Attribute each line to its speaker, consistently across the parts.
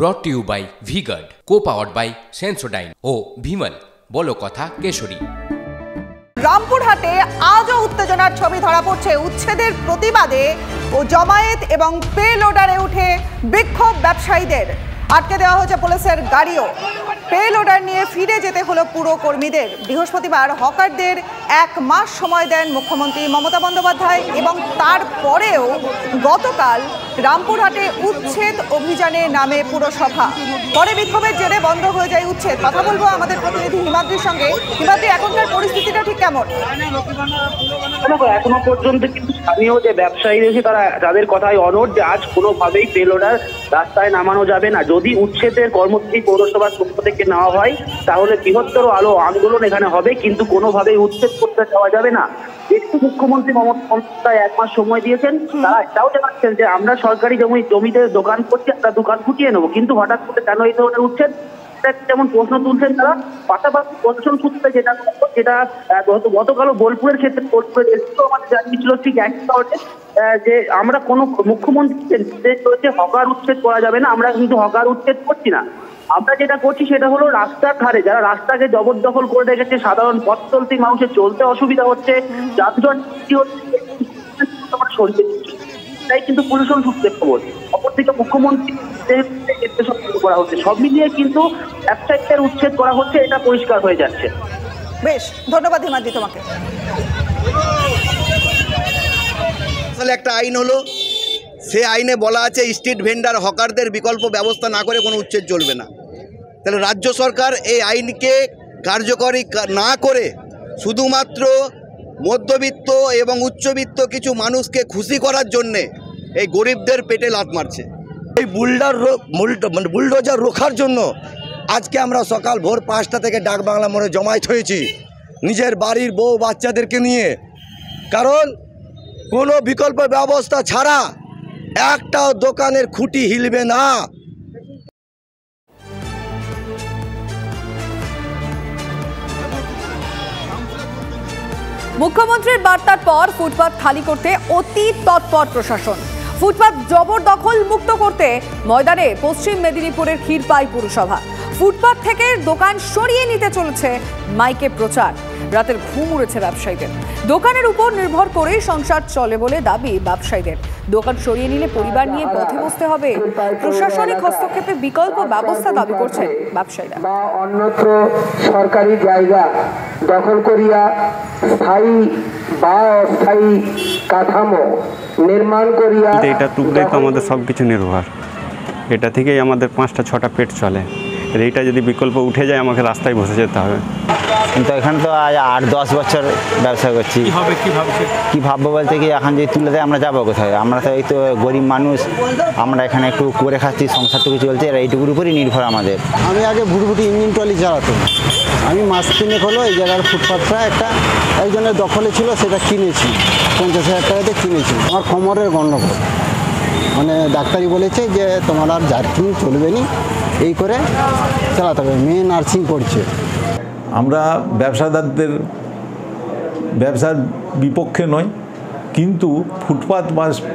Speaker 1: ব্রট to you by V-Guard, co-powered by Sensodyne ও ভিমল বলো কথা কেশরী।
Speaker 2: রামপুরহাটে আজও উত্তেজনার ছবি ধরা পড়ছে। উচ্ছেদের প্রতিবাদে ও জমায়েত এবং পে লোডারে উঠে বিক্ষোভ ব্যবসায়ীদের। আটকে দেওয়া হয়েছে পুলিশের গাড়িও। পে লোডার নিয়ে ফিরে যেতে হলো পুরো কর্মীদের। বৃহস্পতিবার হকারদের 1 মাস সময় দেন মুখ্যমন্ত্রী মমতা বন্দ্যোপাধ্যায় এবং তারপরেও গতকাল রামপুরহাটে উচ্ছেদ অভিযানে নামে পুরসভা। পরে বিক্ষোভের জেরে বন্ধ হয়ে যায় উচ্ছেদ। কথা বলবো আমাদের প্রতিনিধি হিমাদ্রির সঙ্গে। হিমাদ্রি, এখনকার পরিস্থিতিটা ঠিক কেমন?
Speaker 3: এখনো পর্যন্ত কিন্তু স্থানীয় যে ব্যবসায়ী রয়েছে তারা তাদের কথায় অনড় যে আজ কোনোভাবেই পে লোডার রাস্তায় নামানো যাবে না। যদি উচ্ছেদের কর্মসূচি পৌরসভার পক্ষ থেকে নেওয়া হয় তাহলে বৃহত্তর আন্দোলন এখানে হবে, কিন্তু কোনোভাবেই উচ্ছেদ করতে দেওয়া যাবে না। একটু মুখ্যমন্ত্রী মমতা বন্দ্যোপাধ্যায় 1 মাস সময় দিয়েছেন। তারা এটাও জানাচ্ছেন যে আমরা সরকারি জমিতে দোকান করছি, আমরা দোকান ফুটিয়ে নেবো, কিন্তু হঠাৎ করে কেন এই ধরনের উচ্ছেদ যেমন প্রশ্ন তুলছেন তারা। পাশাপাশি প্রশাসন সূত্রে যেটা গতকাল বোলপুরের ক্ষেত্রে আমাদের জানিয়েছিল ঠিক একই কারণে যে আমরা কোনো মুখ্যমন্ত্রী হকার উচ্ছেদ করা যাবে না, আমরা কিন্তু হকার উচ্ছেদ করছি না। আমরা যেটা করছি সেটা হলো রাস্তার ধারে যারা রাস্তাকে জবরদখল করে রেখেছে, সাধারণ পথ চলতি মানুষের চলতে অসুবিধা হচ্ছে, যানজট হচ্ছে, তাই কিন্তু প্রশাসন সূত্রে খবর। অপরদিকে মুখ্যমন্ত্রী করা হচ্ছে, সব মিলিয়ে কিন্তু ব্যবসায়ীদের উচ্ছেদ করা হচ্ছে, এটা পরিষ্কার হয়ে যাচ্ছে।
Speaker 2: বেশ, ধন্যবাদ হিমাদ্রি তোমাকে।
Speaker 4: তাহলে একটা আইন হলো, সে আইনে বলা আছে স্ট্রিট ভেন্ডার হকারদের বিকল্প ব্যবস্থা না করে কোনো উচ্ছেদ চলবে না। তাহলে রাজ্য সরকার এই আইনকে কার্যকরী না করে শুধুমাত্র মধ্যবিত্ত এবং উচ্চবিত্ত কিছু মানুষকে খুশি করার জন্যে এই গরিবদের পেটে লাথ মারছে। এই বুলডোজার রোখার জন্য আজকে আমরা সকাল ভোর 5টা থেকে ডাকবাংলা মোড়ে জমায়েত হয়েছি নিজের বাড়ির বউ বাচ্চাদেরকে নিয়ে। কারণ কোনো বিকল্প ব্যবস্থা ছাড়া একটাও দোকানের খুঁটি হিলবে না।
Speaker 2: মুখ্যমন্ত্রীর বার্তার পর ফুটপাত খালি করতে অতি তৎপর প্রশাসন। ফুটপাত জবরদখল মুক্ত করতে ময়দানে পশ্চিম মেদিনীপুরের ক্ষীরপাই পুরসভা। ফুটপাত থেকে দোকান সরিয়ে নিতে চলেছে মাইকে প্রচার। রাতের ঘুম উড়েছে ব্যবসায়ীদের। দোকানের উপর নির্ভর করেই সংসার চলে বলে দাবি ব্যবসায়ীদের। দোকান সরিয়ে নিলে পরিবার নিয়ে পথে বসতে হবে। প্রশাসনিক হস্তক্ষেপে বিকল্প ব্যবস্থা দাবি করছেন ব্যবসায়ীরা।
Speaker 5: অন্যত্র সরকারি জায়গা দখল করিয়া স্থায়ী বা অস্থায়ী কাঠামো নির্মাণ করিয়া,
Speaker 6: এটা টুকটাই তো আমাদের সব কিছু নির্ভর, এটা থেকেই আমাদের 5টা-6টা পেট চলে। এইটা যদি বিকল্প উঠে যায় আমাকে রাস্তায় বসে যেতে হবে।
Speaker 7: কিন্তু এখানে তো আজ 8-10 বছর ব্যবসা করছি। কী ভাববো বলতে কি, এখন যদি তুলে দেয় আমরা যাবো কোথায়? আমরা তো এই তো গরিব মানুষ, আমরা এখানে একটু করে খাচ্ছি, সংসারটুকু চলছে, আর এইটুকুর উপরই নির্ভর আমাদের।
Speaker 8: আমি আগে ভুটভুটি ইঞ্জিন ট্রলি চালাতাম। আমি মাস 3 হলো এই জায়গার ফুটপাথটা একজনের দখলে ছিল, সেটা কিনেছি 50,000 টাকাতে কিনেছি। আমার কোমরের গণ্ডগোল, মানে ডাক্তারি বলেছে যে তোমার আর জার্কিং চলবে না, এই করে চালাতে হবে। মেয়ে নার্সিং করছে।
Speaker 9: আমরা ব্যবসাদারদের ব্যবসার বিপক্ষে নয়, কিন্তু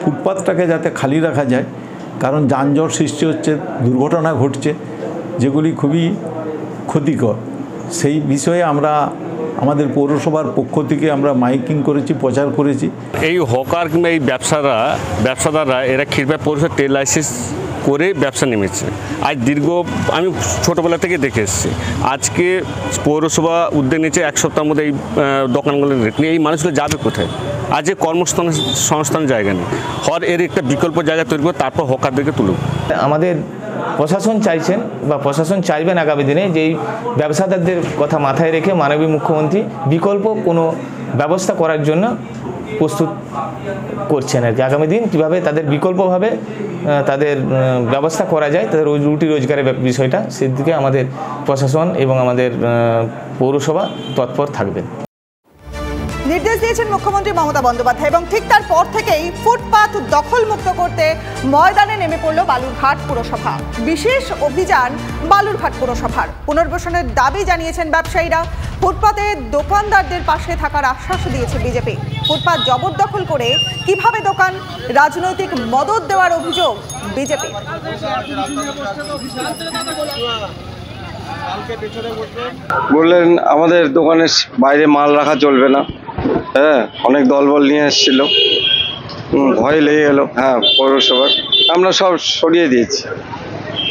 Speaker 9: ফুটপাতটাকে যাতে খালি রাখা যায়, কারণ যানজট সৃষ্টি হচ্ছে, দুর্ঘটনা ঘটছে, যেগুলি খুবই ক্ষতিকর। সেই বিষয়ে আমরা আমাদের পৌরসভার পক্ষ থেকে আমরা মাইকিং করেছি, প্রচার করেছি।
Speaker 6: এই হকার কিংবা এই ব্যবসাদাররা এরা ক্ষীরপাই পৌরসভার ট্রেড লাইসেন্স করে ব্যবসা নেমেছে। আজ আমি ছোটোবেলা থেকে দেখে এসেছি। আজকে পৌরসভা উদ্যোগ নিয়েছে 1 সপ্তাহের মধ্যে এই দোকানগুলো রেট নিয়ে। এই মানুষগুলো যাবে কোথায়? আজ যে কর্মসংস্থান জায়গা নেই, এর একটা বিকল্প জায়গা তৈরি করে তারপর হকারদেরকে তুলুক।
Speaker 10: আমাদের প্রশাসন চাইছেন বা প্রশাসন চাইবেন আগামী দিনে যে এই ব্যবসাদারদের কথা মাথায় রেখে মাননীয় মুখ্যমন্ত্রী বিকল্প কোনো ব্যবস্থা করার জন্য প্রস্তুত করছেন আর কি। আগামী দিন কীভাবে তাদের বিকল্পভাবে তাদের ব্যবস্থা করা যায়, তাদের রুটি রোজগারের বিষয়টা, সেদিকে আমাদের প্রশাসন এবং আমাদের পৌরসভা তৎপর থাকবেন।
Speaker 2: নির্দেশ দিয়েছেন মুখ্যমন্ত্রী মমতা বন্দ্যোপাধ্যায় এবং ঠিক তারপর থেকেই ফুটপাত দখল মুক্ত করতে ময়দানে নেমে পড়ল বালুরঘাট পুরসভা। বিশেষ অভিযান বালুরঘাট পুরসভার। পুনর্বাসনের দাবি জানিয়েছেন ব্যবসায়ীরা। ফুটপাতে দোকানদারদের পাশে থাকার আশ্বাস দিয়েছে বিজেপি। ফুটপাত জবরদখল করে কিভাবে দোকান রাজনৈতিক মদত দেওয়ার অভিযোগ বিজেপি।
Speaker 11: বললেন আমাদের দোকানের বাইরে মাল রাখা চলবে না। হ্যাঁ, অনেক দলবল নিয়ে এসেছিল, ভয় লেগে গেল। হ্যাঁ, পৌরসভার আমরা সব সরিয়ে দিয়েছি,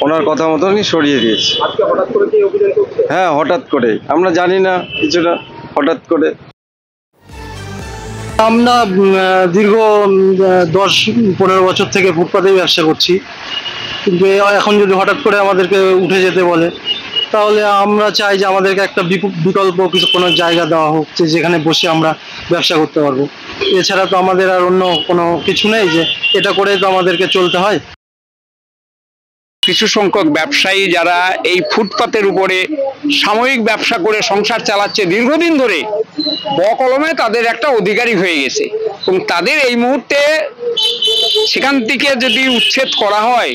Speaker 11: ওনার কথা মতনই সরিয়ে দিয়েছি। হ্যাঁ, হঠাৎ করে, আমরা জানি না কিছুটা, হঠাৎ করে।
Speaker 12: আমরা দীর্ঘ 10-15 বছর থেকে ফুটপাতেই ব্যবসা করছি, কিন্তু এখন যদি হঠাৎ করে আমাদেরকে উঠে যেতে বলে, তাহলে আমরা চাই যে আমাদেরকে একটা বিকল্প কোনো জায়গা দেওয়া হোক, যেখানে বসে আমরা ব্যবসা করতে পারবো। এছাড়া তো আমাদের আর অন্য কোনো কিছু নেই যে এটা করে তো আমাদেরকে চলতে হয়।
Speaker 13: কিছু সংখ্যক ব্যবসায়ী যারা এই ফুটপাতের উপরে সাময়িক ব্যবসা করে সংসার চালাচ্ছে দীর্ঘদিন ধরে, বকলমে তাদের একটা অধিকারী হয়ে গেছে, এবং তাদের এই মুহূর্তে সেখান থেকে যদি উচ্ছেদ করা হয়,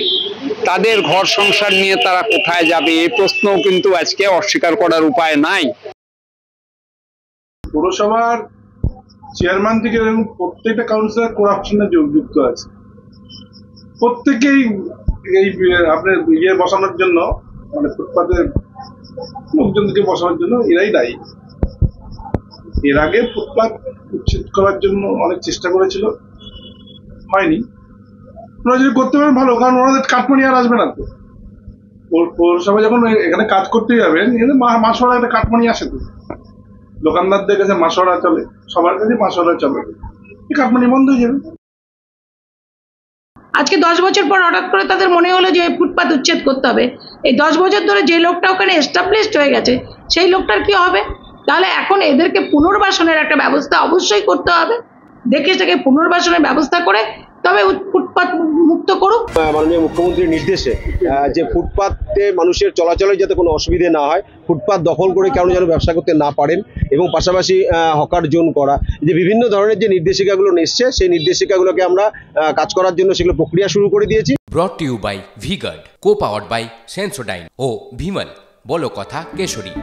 Speaker 13: তাদের ঘর সংসার নিয়ে তারা কোথায় যাবে এই প্রশ্নও কিন্তু আজকে অস্বীকার করার উপায় নাই।
Speaker 14: পৌরসভার চেয়ারম্যান থেকে প্রত্যেকটা কাউন্সিলর করাপশনে যুক্ত আছে। প্রত্যেকেই এই আপনার ইয়ে বসানোর জন্য, মানে ফুটপাতের লোকজনকে বসানোর জন্য এরাই দায়ী। এর আগে ফুটপাত উচ্ছেদ করার জন্য অনেক চেষ্টা করেছিল, হয়নি। ওরা যদি করতে পারেন ভালো, কারণ ওনাদের কাঠমানি আর আসবে না তো। পৌরসভা যখন এখানে কাজ করতে যাবেন, মাসোয়ারা একটা কাঠমানি আসে তো। দোকানদারদের কাছে মাসোয়ারা চলে, সবার কাছে মাসোয়ারা চলে, এই কাঠমানি বন্ধ হয়ে যাবে।
Speaker 15: আজকে 10 বছর পর হঠাৎ করে তাদের মনে হলো যে ফুটপাত উচ্ছেদ করতে হবে। এই 10 বছর ধরে যে লোকটা ওখানে এস্টাবলিশড হয়ে গেছে, সেই লোকটার কি হবে? তাহলে এখন এদেরকে পুনর্বাসনের একটা ব্যবস্থা অবশ্যই করতে হবে। দেখে সেটাকে পুনর্বাসনের ব্যবস্থা করে তবে ফুটপাত মুক্ত করুক।
Speaker 16: মাননীয় মুখ্যমন্ত্রীর নির্দেশে যে ফুটপাতে মানুষের চলাচলে যাতে কোনো অসুবিধে না হয়, ফুটপাত দখল করে কেন যেন ব্যবসা করতে না পারেন, এবং পাশাপাশি হকার জোন করা, যে বিভিন্ন ধরনের যে নির্দেশিকাগুলো এসছে, সেই নির্দেশিকাগুলোকে আমরা কাজ করার জন্য সেগুলো প্রক্রিয়া শুরু করে দিয়েছি।
Speaker 1: Brought to you by V-Guard, co-powered by Sensodyne ও ভিমল, বলো কথা কেশরী।